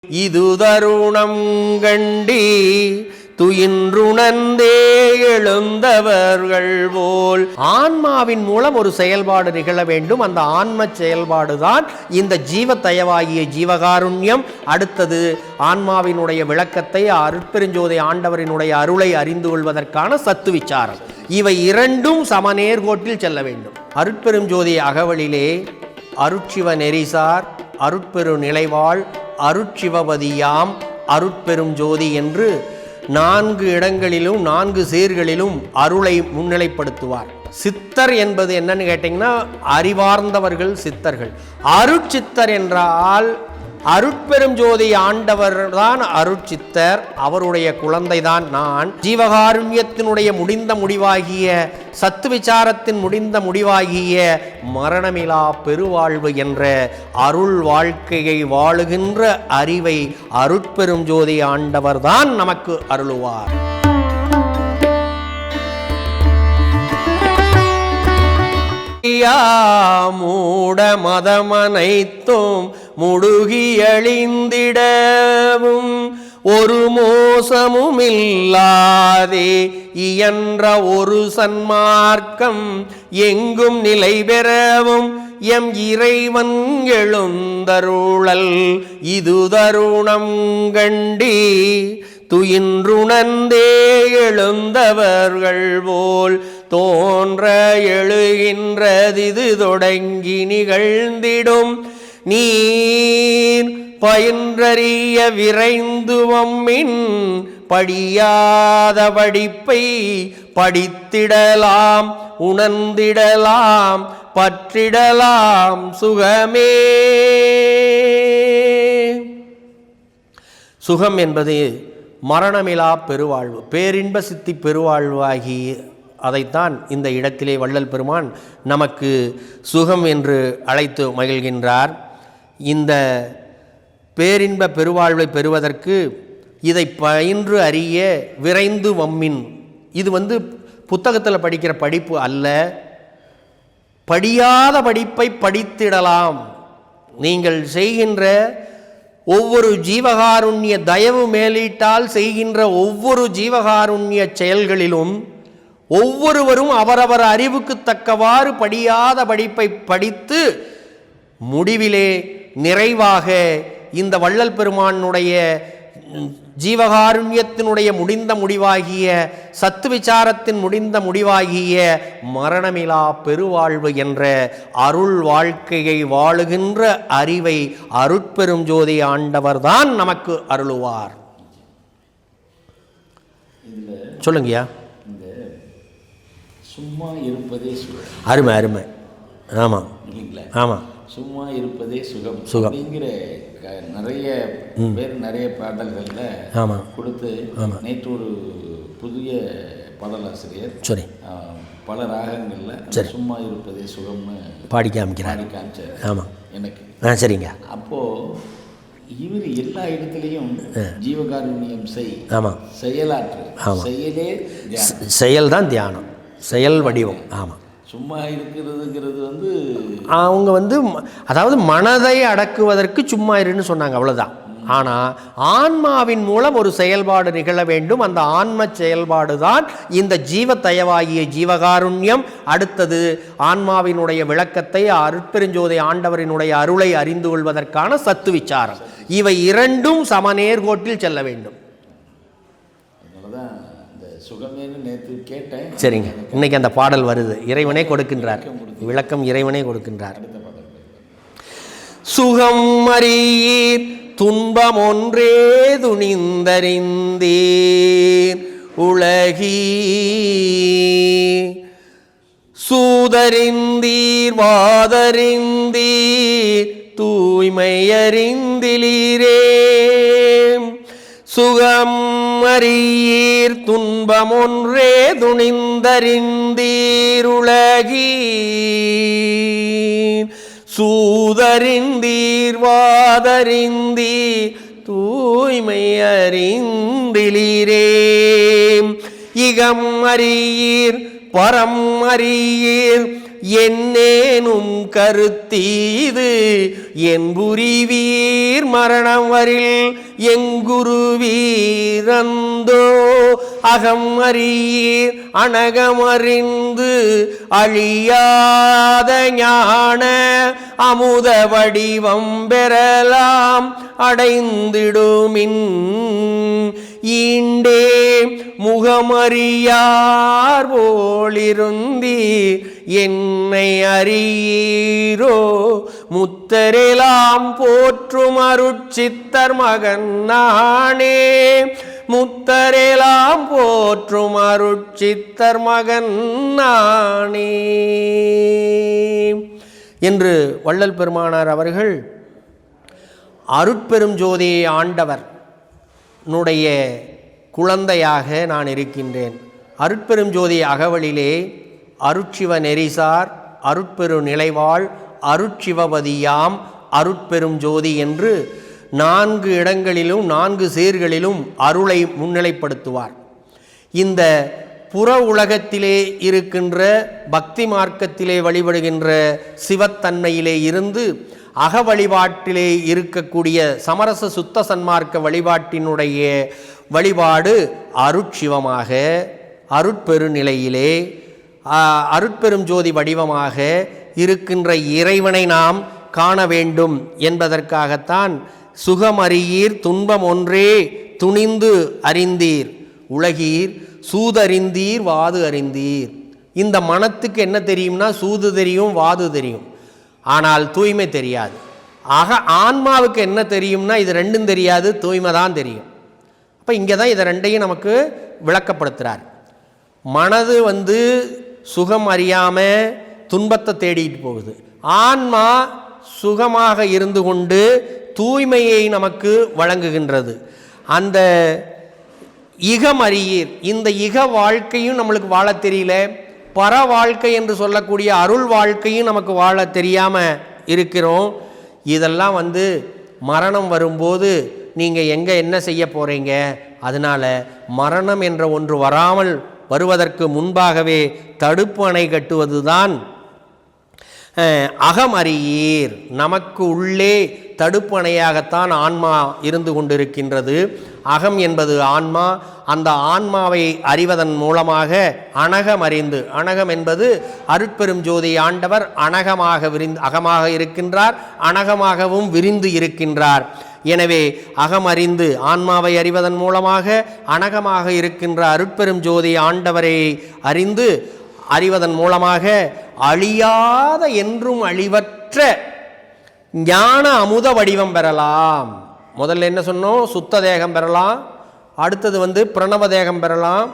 இது தருணம் கண்டி துயின்றுணர்ந்தே எழுந்தவர்கள் போல். ஆன்மாவின் மூலம் ஒரு செயல்பாடு நிகழ வேண்டும். அந்த ஆன்ம செயல்பாடுதான் இந்த ஜீவத்தயவாகிய ஜீவகாருண்யம். அடுத்தது ஆன்மாவினுடைய விளக்கத்தை, அருட்பெருஞ்சோதி ஆண்டவரினுடைய அருளை அறிந்து கொள்வதற்கான சத்து விசாரம். இவை இரண்டும் சமநேர்கோட்டில் செல்ல வேண்டும். அருட்பெருஞ்சோதி அகவலிலே அருட்சிவ நெறிசார், அருட்பெரு நிலைவாழ், அருட்சிவபதியாம், அருட்பெரும் ஜோதி என்று 4 இடங்களிலும் 4 சீர்களிலும் அருளை முன்னிலைப்படுத்துவார். சித்தர் என்பது என்னன்னு கேட்டிங்கன்னா, அறிவார்ந்தவர்கள் சித்தர்கள். அருட்சித்தர் என்றால் அருட்பெரும் ஜோதி ஆண்டவர் தான் அருட்சித்தர். அவருடைய குழந்தை தான் நான். ஜீவகாருண்யத்தினுடைய முடிந்த முடிவாகிய சத்து விசாரத்தின் முடிந்த முடிவாகிய மரணமிலா பெருவாழ்வு என்ற அருள் வாழ்க்கையை வாழுகின்ற அறிவை அருட்பெரும் ஜோதி ஆண்டவர் தான் நமக்கு அருளுவார். மூட மதமனைத்தும் முடுகியழிந்திடவும் ஒரு மோசமும் இல்லாதே இயன்ற ஒரு சன்மார்க்கம் எங்கும் நிலை பெறவும் எம் இறைவன் எழுந்தருளல் இது தருணம் கண்டி துயின்றுணர்ந்தே எழுந்தவர்கள் போல் தோன்ற எழுகின்றதிது தொடங்கி நிகழ்ந்திடும் நீர் பயின்றறிய விரைந்துவம்மின் படியாத படிப்பை படித்திடலாம், உணர்ந்திடலாம், பற்றிடலாம் சுகமே. சுகம் என்பது மரணமிலா பெருவாழ்வு, பேரின்ப சித்தி பெருவாழ்வாகி அதைத்தான் இந்த இடத்திலே வள்ளல் பெருமான் நமக்கு சுகம் என்று அழைத்து மகிழ்கின்றார். இந்த பேரின்ப பெருவாழ்வை பெறுவதற்கு இதை பயின்று அறிய விரைந்து வம்மின், இது புத்தகத்தில் படிக்கிற படிப்பு அல்ல, படியாத படிப்பை படித்திடலாம். நீங்கள் செய்கின்ற ஒவ்வொரு ஜீவகாருண்ய தயவு மேலீட்டால் செய்கின்ற ஒவ்வொரு ஜீவகாருண்ய செயல்களிலும் ஒவ்வொருவரும் அவரவர் அறிவுக்கு தக்கவாறு படியாத படிப்பை படித்து முடிவிலே நிறைவாக இந்த வள்ளல் பெருமானுடைய ஜீவகாருண்யத்தினுடைய முடிந்த முடிவாகிய சத்து விசாரத்தின் முடிந்த முடிவாகிய மரணமிலா பெருவாழ்வு என்ற அருள் வாழ்க்கையை வாழுகின்ற அறிவை அருட்பெரும் ஜோதி ஆண்டவர் தான் நமக்கு அருளுவார். சொல்லுங்கய்யா. சும்மா இருப்பதே சுகம். அருமை அருமை. ஆமாம் இல்லைங்களா? ஆமாம். சும்மா இருப்பதே சுகம் சுகம் அப்படிங்கிற நிறைய பேர் நிறைய பாடல்களில் ஆமாம் கொடுத்து. நேற்று ஒரு புதிய பாடலாசிரியர் சரி பல ராகங்களில் சும்மா இருப்பதே சுகம்னு பாடி காமிச்சார். ஆமாம் எனக்கு. சரிங்க. அப்போது இவர் எல்லா இடத்துலையும் ஜீவகாருண்யம் செய், ஆமாம், செயலாற்று, செயலே செயல் தான் தியானம், செயல் வடிவம். ஆமாம். சும்மா இருக்கிறதுங்கிறது அவங்க அதாவது மனதை அடக்குவதற்கு சும்மா இருன்னு சொன்னாங்க, அவ்வளோதான். ஆனால் ஆன்மாவின் மூலம் ஒரு செயல்பாடு நிகழ வேண்டும். அந்த ஆன்ம செயல்பாடு தான் இந்த ஜீவத்தயவாகிய ஜீவகாருண்யம். அடுத்தது ஆன்மாவினுடைய விளக்கத்தை, அருட்பெருஞ்சோதி ஆண்டவரினுடைய அருளை அறிந்து கொள்வதற்கான சத்து விசாரம். இவை இரண்டும் சமநேர்கோட்டில் செல்ல வேண்டும். கேட்டேன். சரிங்க. இன்னைக்கு அந்த பாடல் வருது. இறைவனே கொடுக்கின்றார் விளக்கம், இறைவனே கொடுக்கின்றார். சுகம் அறியீர் துன்பம் ஒன்றே துணிந்தறிந்தீர் உலகி சூதறிந்தீர் வாதறிந்தீர் தூய்மையறிந்திலீரே சுகம் அறியீர் துன்பம் ஒன்றே துணிந்தறிந்தீர் உலகி சூதறிந்தீர் வாதறிந்தீர் தூய்மை அறிந்திலீரே இகம் அறியீர் பரம் அறியீர் என்னேனும் கருத்தீது என்புரிவீர் மரணம் வரில் எங்குருவீரந்தோ அகம் அறியீர் அனகமறிந்து அழியாத ஞான அமுத வடிவம் பெறலாம் அடைந்திடுமின் ஈண்டே முகமறியார் போலிருந்தீர் என்னை அறியீரோ முத்தரெலாம் போற்றும் அருட்சித்தர் மகன் நானே முத்தரெலாம் போற்றும் அருட்சித்தர் மகன் நானே என்று வள்ளல் பெருமானார் அவர்கள் அருட்பெரும் ஜோதியை ஆண்டவர் னுடைய குழந்தையாக நான் இருக்கின்றேன். அருட்பெரும் ஜோதி அகவலிலே அருட்சிவ நெறிசார் அருட்பெரு நிலைவாழ் அருட்சிவபதியாம் அருட்பெரும் ஜோதி என்று 4 இடங்களிலும் 4 சீர்களிலும் அருளை முன்னிலைப்படுத்துவார். இந்த புற உலகத்திலே இருக்கின்ற பக்தி மார்க்கத்திலே வழிபடுகின்ற சிவத்தன்மையிலே இருந்து அக வழிபாட்டிலே இருக்கக்கூடிய சமரச சுத்த சன்மார்க்க வழிபாட்டினுடைய வழிபாடு அருட்சிவமாக அருட்பெருநிலையிலே அருட்பெரும் ஜோதி வடிவமாக இருக்கின்ற இறைவனை நாம் காண வேண்டும் என்பதற்காகத்தான் சுகமறியீர் துன்பம் ஒன்றே துணிந்து அறிந்தீர் உலகீர் சூதறிந்தீர் வாது அறிந்தீர். இந்த மனத்துக்கு என்ன தெரியும்னா சூது தெரியும் வாது தெரியும், ஆனால் தூய்மை தெரியாது. ஆன்மாவுக்கு என்ன தெரியும்னா இது ரெண்டும் தெரியாது, தூய்மை தான் தெரியும். அப்போ இங்கே தான் இதை ரெண்டையும் நமக்கு விளக்கப்படுத்துகிறார். மனது சுகம் அறியாமல் துன்பத்தை தேடிட்டு போகுது, ஆன்மா சுகமாக இருந்து கொண்டு தூய்மையை நமக்கு வழங்குகின்றது. அந்த இகமறியீர், இந்த இக வாழ்க்கையும் நம்மளுக்கு வாழ தெரியல, பர வாழ்க்கை என்று சொல்லக்கூடிய அருள் வாழ்க்கையும் நமக்கு வாழ தெரியாமல் இருக்கிறோம். இதெல்லாம் மரணம் வரும்போது நீங்கள் எங்கே என்ன செய்ய போகிறீங்க? அதனால் மரணம் என்ற ஒன்று வராமல் வருவதற்கு முன்பாகவே தடுப்பு அணை கட்டுவது தான் அகமறியீர். நமக்கு உள்ளே தடுப்பு அணையாகத்தான் ஆன்மா இருந்து கொண்டிருக்கின்றது. அகம் என்பது ஆன்மா. அந்த ஆன்மாவை அறிவதன் மூலமாக அனகமறிந்து, அனகம் என்பது அருட்பெரும் ஜோதி ஆண்டவர் அகமாக இருக்கின்றார், அனகமாகவும் விரிந்து இருக்கின்றார். எனவே அகமறிந்து ஆன்மாவை அறிவதன் மூலமாக அனகமாக இருக்கின்ற அருட்பெரும் ஜோதி ஆண்டவரை அறிவதன் மூலமாக அழியாத என்றும் அழிவற்ற ஞான அமுத வடிவம் பெறலாம். முதல்ல என்ன சொன்னோம்? சுத்த தேகம் பெறலாம். அடுத்தது பிரணவ தேகம் பெறலாம்.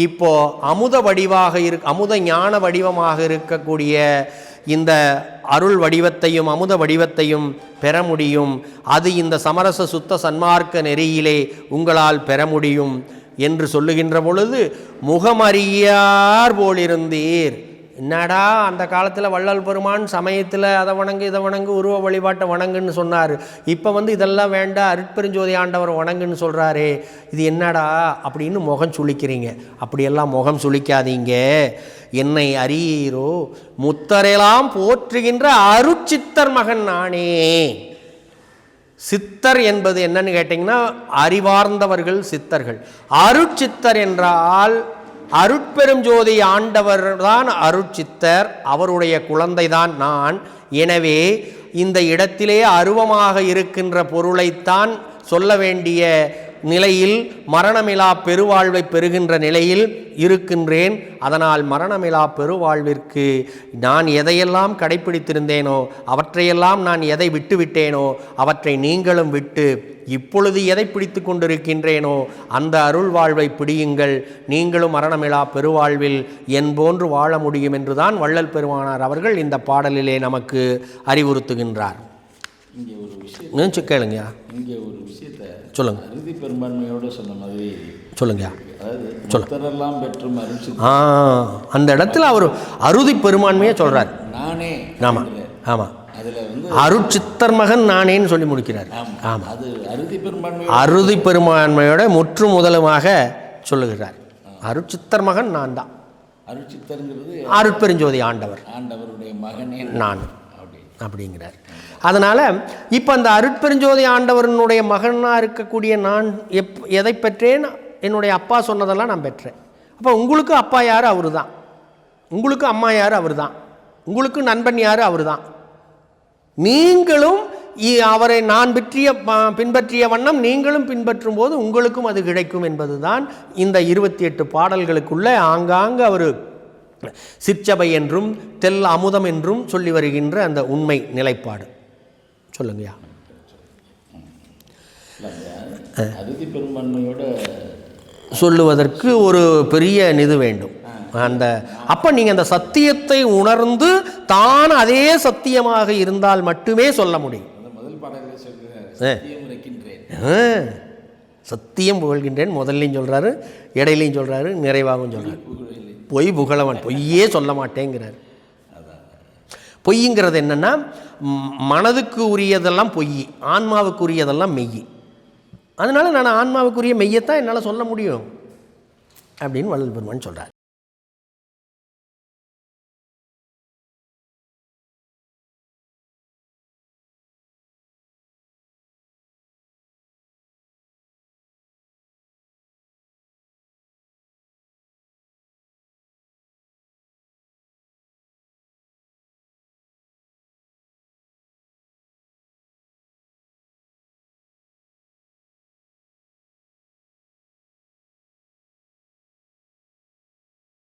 இப்போ அமுத வடிவாக அமுத ஞான வடிவமாக இருக்கக்கூடிய இந்த அருள் வடிவத்தையும் அமுத வடிவத்தையும் பெற முடியும். அது இந்த சமரச சுத்த சன்மார்க்க நெறியிலே உங்களால் பெற முடியும் என்று சொல்லுகின்ற பொழுது முகமறியார் போலிருந்தீர். என்னடா அந்த காலத்தில் வள்ளல் பெருமான் சமயத்தில் அதை வணங்கு இதை வணங்கு உருவ வழிபாட்டை வணங்குன்னு சொன்னார், இப்போ இதெல்லாம் வேண்டாம் அருட்பெருஞ்சோதி ஆண்டவர் வணங்குன்னு சொல்கிறாரே, இது என்னடா அப்படின்னு முகம் சுளிக்கிறீங்க. அப்படியெல்லாம் முகம் சுளிக்காதீங்க. என்னை அறியீரோ முத்தரெல்லாம் போற்றுகின்ற அருட்சித்தர் மகன் நானே. சித்தர் என்பது என்னன்னு கேட்டிங்கன்னா அறிவார்ந்தவர்கள் சித்தர்கள். அருட்சித்தர் என்றால் அருட்பெரும் ஜோதி ஆண்டவர் தான் அருட்சித்தர், அவருடைய குழந்தை தான் நான். எனவே இந்த இடத்திலே அருவமாக இருக்கின்ற பொருளைத்தான் சொல்ல வேண்டிய நிலையில் மரணமிலா பெருவாழ்வை பெறுகின்ற நிலையில் இருக்கின்றேன். அதனால் மரணமிலா பெருவாழ்விற்கு நான் எதையெல்லாம் கடைப்பிடித்திருந்தேனோ அவற்றையெல்லாம் நான் எதை விட்டுவிட்டேனோ அவற்றை நீங்களும் விட்டு இப்பொழுது எதை பிடித்து கொண்டிருக்கின்றேனோ அந்த அருள் வாழ்வை பிடியுங்கள், நீங்களும் மரணமிலா பெருவாழ்வில் என் போன்று வாழ முடியும் என்றுதான் வள்ளல் பெருமானார் அவர்கள் இந்த பாடலிலே நமக்கு அறிவுறுத்துகின்றார். இங்கே ஒரு விஷயம் கேளுங்க. இங்கே ஒரு விஷயத்தை சொல்லுங்க. அறுதி பெரும்பான்மையோடு சொன்ன மாதிரி சொல்லுங்க. அதாவது முத்தரெல்லாம் பெற்றும் அந்த இடத்துல அவர் அறுதி பெரும்பான்மையை சொல்றார். நானே. ஆமாம் ஆமாம். அதில் அருட்சித்தர் மகன் நானேன்னு சொல்லி முடிக்கிறார். ஆமாம், அது அறுதி பெரும்பான்மையோட முற்று முதலுமாக சொல்லுகிறார். அருட்சித்தர் மகன் நான் தான். அருட்சித்தருங்கிறது அருட்பெருஞ்சோதி ஆண்டவர் ஆண்டவருடைய மகனே நான் அப்படிங்கிறார். அதனால் இப்போ அந்த அருட்பெருஞ்சோதி ஆண்டவரனுடைய மகனாக இருக்கக்கூடிய நான் எதை பெற்றேன்? என்னுடைய அப்பா சொன்னதெல்லாம் நான் பெற்றேன். அப்போ உங்களுக்கு அப்பா யார்? அவர் தான். உங்களுக்கு அம்மா யார்? அவர் தான். உங்களுக்கு நண்பன் யார்? அவர் தான். நீங்களும் அவரை நான் பின்பற்றிய வண்ணம் நீங்களும் பின்பற்றும் போது உங்களுக்கும் அது கிடைக்கும் என்பது தான் இந்த 28 பாடல்களுக்குள்ளே ஆங்காங்கு அவர் சிற்சபை என்றும் தெல் அமுதம் என்றும் சொல்லி வருகின்ற அந்த உண்மை நிலைப்பாடு. சொல்லுங்கய்யா. அறுதி பெரும்பான்மையோட சொல்லுவதற்கு ஒரு பெரிய இது வேண்டும். அப்போ நீங்கள் அந்த சத்தியத்தை உணர்ந்து தான் அதே சத்தியமாக இருந்தால் மட்டுமே சொல்ல முடியும். முதல் பாடல்கள் சத்தியம் புகழ்கின்றேன் முதல்லையும் சொல்கிறாரு, இடையிலையும் சொல்கிறாரு, நிறைவாகவும் சொல்கிறார். பொய் புகழவன் பொய்யே சொல்ல மாட்டேங்கிறார். பொய்ங்கிறது என்னென்னா மனதுக்கு உரியதெல்லாம் பொய், ஆன்மாவுக்கு உரியதெல்லாம் மெய். அதனால் நான் ஆன்மாவுக்குரிய மெய்யத்தான் என்னால் சொல்ல முடியும் அப்படின்னு வள்ளல் பெருமான் சொல்கிறார்.